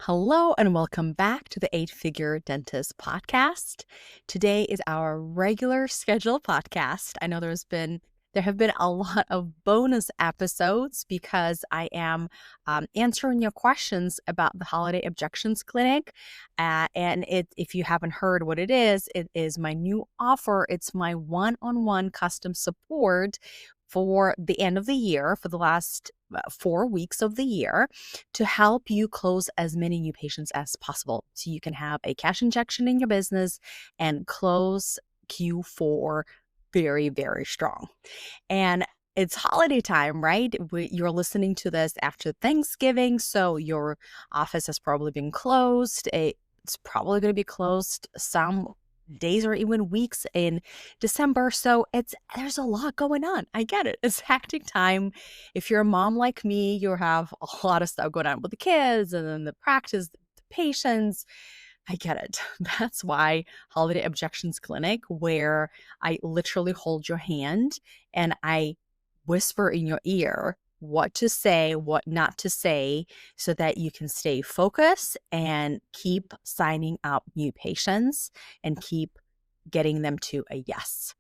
Hello and welcome back to the Eight Figure Dentist podcast. Today is our regular scheduled podcast. I know there have been a lot of bonus episodes because I am answering your questions about the Holiday Objections Clinic. If you haven't heard what it is my new offer. It's my one-on-one custom support for the end of the year, for the last 4 weeks of the year, to help you close as many new patients as possible so you can have a cash injection in your business and close Q4 very, very strong. And it's holiday time, right? You're listening to this after Thanksgiving, so your office has probably been closed. It's probably going to be closed some days or even weeks in December. So there's a lot going on. I get it. It's hectic time. If you're a mom like me, you have a lot of stuff going on with the kids and then the practice, the patients. I get it. That's why Holiday Objections Clinic, where I literally hold your hand and I whisper in your ear what to say, what not to say, so that you can stay focused and keep signing up new patients and keep getting them to a yes.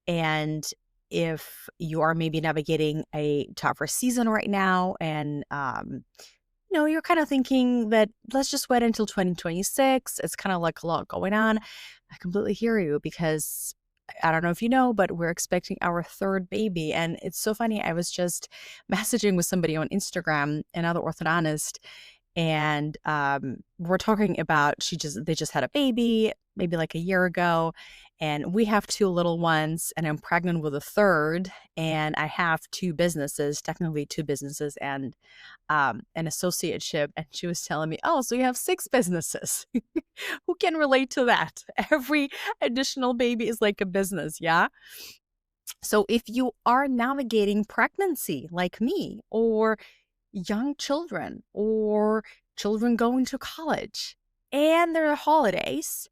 And if you are maybe navigating a tougher season right now and you're kind of thinking that let's just wait until 2026. It's kind of like a lot going on. I completely hear you because I don't know if you know, but we're expecting our third baby. And it's so funny. I was just messaging with somebody on Instagram, another orthodontist, and we're talking about they just had a baby maybe like a year ago, and we have two little ones, and I'm pregnant with a third, and I have technically two businesses and an associateship. And she was telling me, oh, so you have six businesses. Who can relate to that? Every additional baby is like a business. Yeah. So if you are navigating pregnancy like me, or young children, or children going to college, and there are holidays,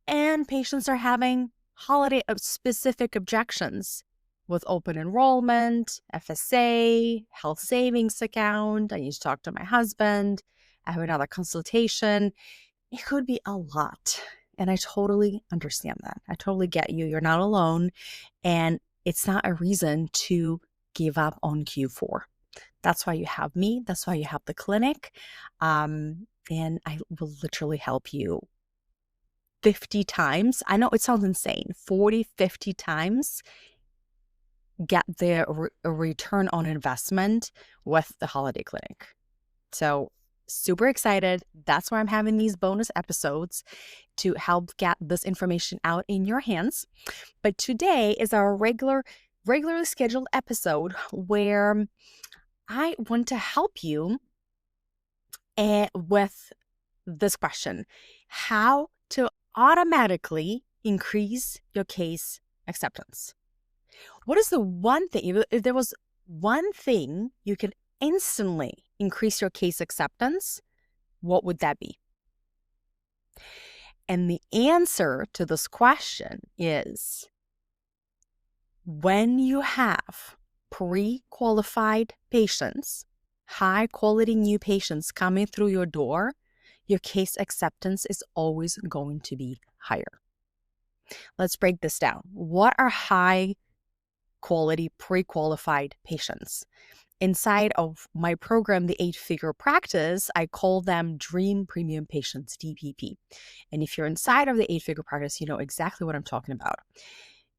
and patients are having holiday specific objections with open enrollment, FSA, health savings account. I need to talk to my husband. I have another consultation. It could be a lot. And I totally understand that. I totally get you. You're not alone. And it's not a reason to give up on Q4. That's why you have me. That's why you have the clinic. And I will literally help you 50 times. I know it sounds insane. 40, 50 times get the return on investment with the holiday clinic. So super excited. That's why I'm having these bonus episodes to help get this information out in your hands. But today is our regularly scheduled episode where I want to help you with this question: how to automatically increase your case acceptance. What is the one thing, if there was one thing you could instantly increase your case acceptance, what would that be? And the answer to this question is when you have pre-qualified patients, high quality new patients coming through your door, your case acceptance is always going to be higher. Let's break this down. What are high quality pre-qualified patients? Inside of my program, the 8-Figure Practice, I call them Dream Premium Patients, DPP. And if you're inside of the 8-Figure Practice, you know exactly what I'm talking about.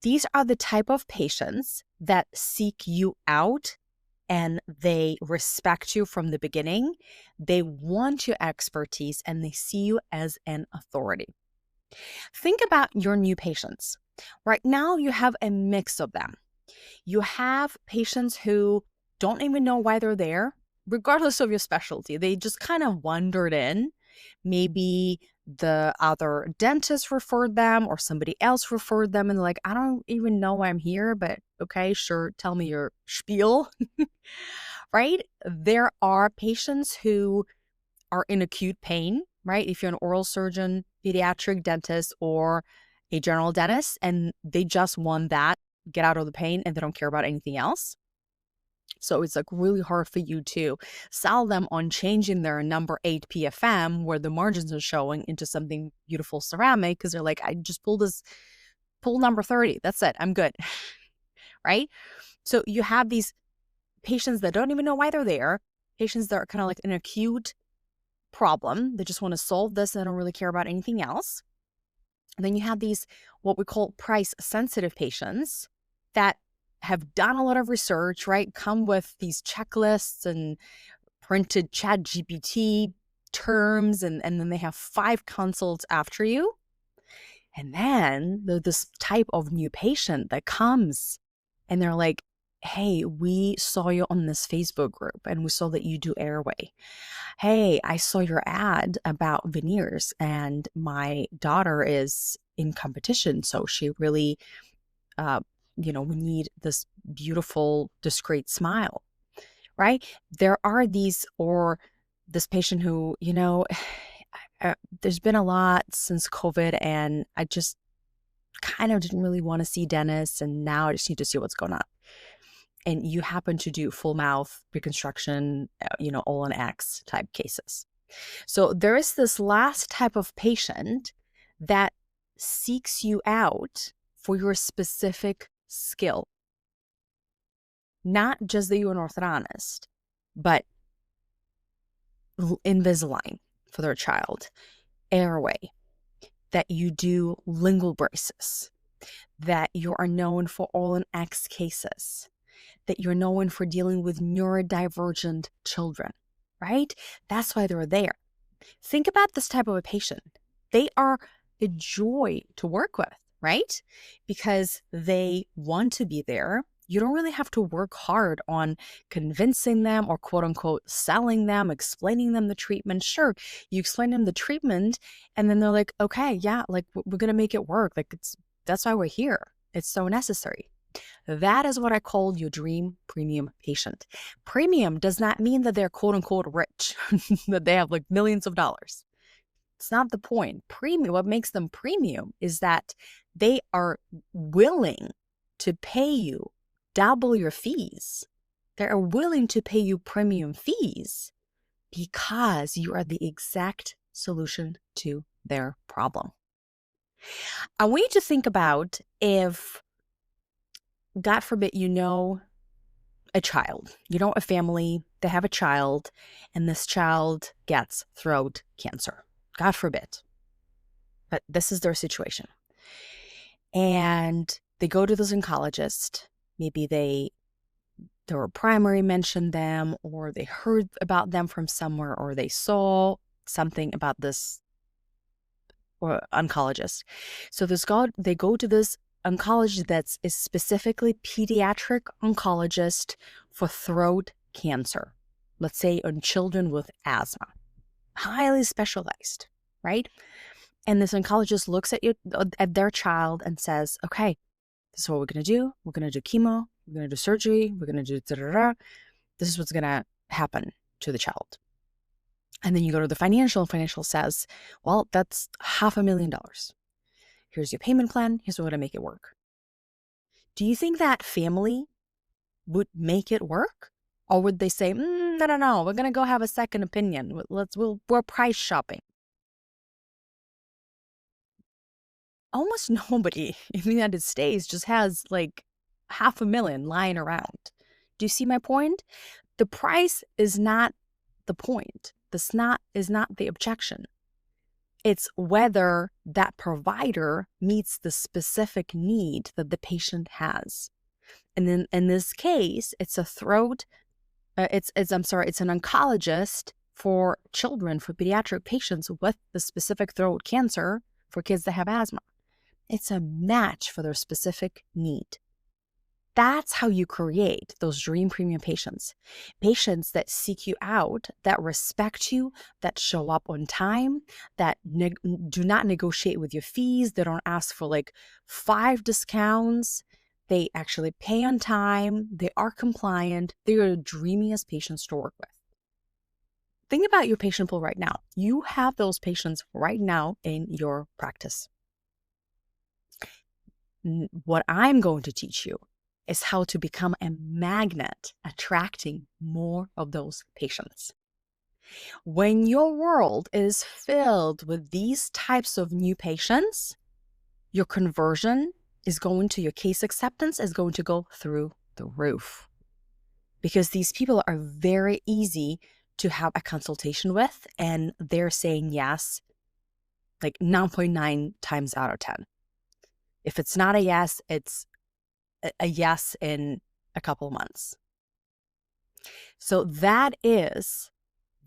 These are the type of patients that seek you out and they respect you from the beginning. They want your expertise and they see you as an authority. Think about your new patients. Right now, you have a mix of them. You have patients who don't even know why they're there, regardless of your specialty. They just kind of wandered in. Maybe the other dentist referred them or somebody else referred them, and they're like, I don't even know why I'm here, but okay, sure, tell me your spiel. Right? There are patients who are in acute pain, right? If you're an oral surgeon, pediatric dentist, or a general dentist, and they just want that, get out of the pain, and they don't care about anything else. So it's like really hard for you to sell them on changing their number 8 PFM where the margins are showing into something beautiful ceramic because they're like, I just pull number 30. That's it. I'm good. Right? So you have these patients that don't even know why they're there, patients that are kind of like an acute problem. They just want to solve this. They don't really care about anything else. And then you have these, what we call price sensitive patients that have done a lot of research, right? Come with these checklists and printed chat GPT terms, and then they have 5 consults after you. And then there's this type of new patient that comes and they're like, hey, we saw you on this Facebook group and we saw that you do airway. Hey, I saw your ad about veneers and my daughter is in competition. So she really, we need this beautiful, discreet smile, right? There are these, or this patient who, there's been a lot since COVID and I just kind of didn't really want to see dentists and now I just need to see what's going on. And you happen to do full mouth reconstruction, all on X type cases. So there is this last type of patient that seeks you out for your specific skill. Not just that you're an orthodontist, but Invisalign for their child, airway, that you do lingual braces, that you are known for all in X cases, that you're known for dealing with neurodivergent children, right? That's why they're there. Think about this type of a patient. They are a joy to work with, right? Because they want to be there. You don't really have to work hard on convincing them or quote unquote selling them, explaining them the treatment. Sure, you explain them the treatment and then they're like, okay, yeah, like we're going to make it work. Like that's why we're here. It's so necessary. That is what I call your dream premium patient. Premium does not mean that they're quote unquote rich, that they have like millions of dollars. It's not the point. Premium, what makes them premium is that they are willing to pay you double your fees. They are willing to pay you premium fees because you are the exact solution to their problem. I want you to think about if, God forbid, a child, a family, they have a child, and this child gets throat cancer. God forbid. But this is their situation. And they go to this oncologist. Maybe their primary mentioned them, or they heard about them from somewhere, or they saw something about this or oncologist. So they go to this oncologist that's a specifically pediatric oncologist for throat cancer. Let's say on children with asthma, highly specialized, right? And this oncologist looks at their child and says, okay, this is what we're going to do. We're going to do chemo. We're going to do surgery. We're going to do da-da-da. This is what's going to happen to the child. And then you go to the financial, and financial says, well, that's $500,000. Here's your payment plan. Here's what we're going to make it work. Do you think that family would make it work? Or would they say, no, we're going to go have a second opinion. We're price shopping. Almost nobody in the United States just has like $500,000 lying around. Do you see my point? The price is not the point. This is not the objection. It's whether that provider meets the specific need that the patient has. And then in this case, it's an oncologist for children, for pediatric patients with the specific throat cancer for kids that have asthma. It's a match for their specific need. That's how you create those dream premium patients. Patients that seek you out, that respect you, that show up on time, that do not negotiate with your fees. They don't ask for like 5 discounts. They actually pay on time. They are compliant. They are the dreamiest patients to work with. Think about your patient pool right now. You have those patients right now in your practice. What I'm going to teach you is how to become a magnet, attracting more of those patients. When your world is filled with these types of new patients, your conversion is going to, your case acceptance is going to go through the roof, because these people are very easy to have a consultation with, and they're saying yes like 9.9 times out of 10. If it's not a yes, it's a yes in a couple of months. So that is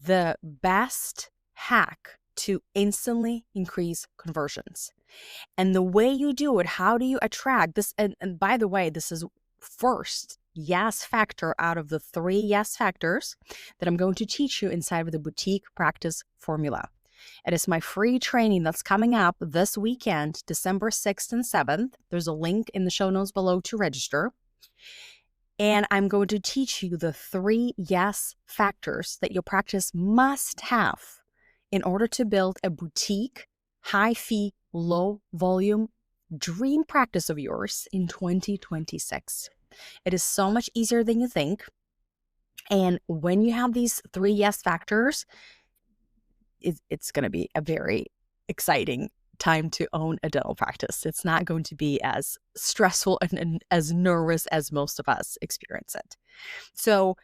the best hack to instantly increase conversions. And the way you do it, how do you attract this? And by the way, this is first yes factor out of the 3 yes factors that I'm going to teach you inside of the boutique practice formula. It is my free training that's coming up this weekend, December 6th and 7th. There's a link in the show notes below to register. And I'm going to teach you the 3 yes factors that your practice must have in order to build a boutique, high fee, low volume dream practice of yours in 2026. It is so much easier than you think. And when you have these 3 yes factors, it's going to be a very exciting time to own a dental practice. It's not going to be as stressful and as nervous as most of us experience it. So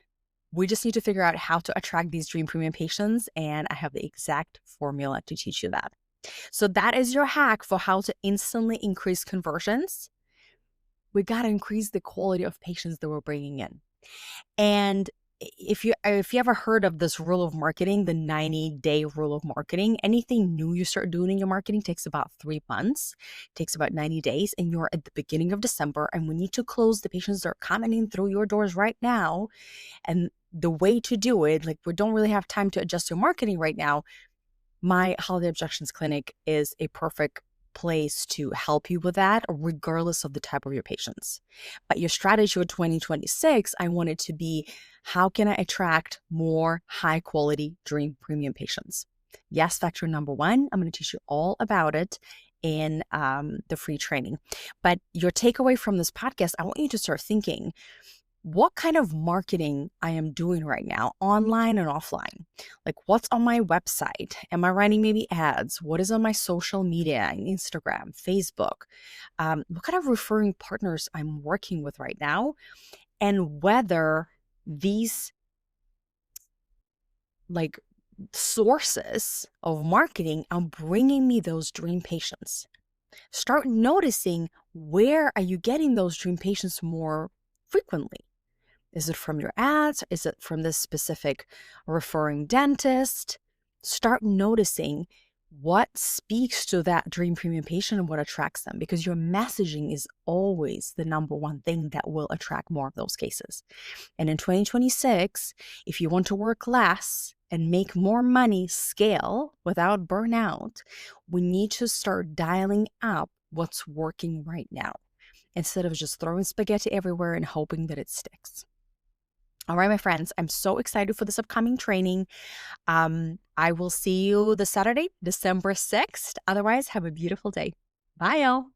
we just need to figure out how to attract these dream premium patients, and I have the exact formula to teach you that. So that is your hack for how to instantly increase conversions. We got to increase the quality of patients that we're bringing in. And if you ever heard of this rule of marketing, the 90-day rule of marketing, anything new you start doing in your marketing takes about 3 months, takes about 90 days, and you're at the beginning of December, and we need to close the patients that are coming in through your doors right now. And the way to do it, like, we don't really have time to adjust your marketing right now. My Holiday Objections Clinic is a perfect place to help you with that, regardless of the type of your patients. But your strategy for 2026, I want it to be, how can I attract more high quality dream premium patients? Yes factor number 1, I'm going to teach you all about it in the free training. But your takeaway from this podcast, I want you to start thinking, what kind of marketing I am doing right now, online and offline? Like, what's on my website? Am I writing maybe ads? What is on my social media, Instagram, Facebook? What kind of referring partners I'm working with right now? And whether these like sources of marketing are bringing me those dream patients. Start noticing, where are you getting those dream patients more frequently? Is it from your ads? Is it from this specific referring dentist? Start noticing what speaks to that dream premium patient and what attracts them, because your messaging is always the number one thing that will attract more of those cases. And in 2026, if you want to work less and make more money, scale without burnout, we need to start dialing up what's working right now, instead of just throwing spaghetti everywhere and hoping that it sticks. All right, my friends, I'm so excited for this upcoming training. I will see you this Saturday, December 6th. Otherwise, have a beautiful day. Bye, y'all.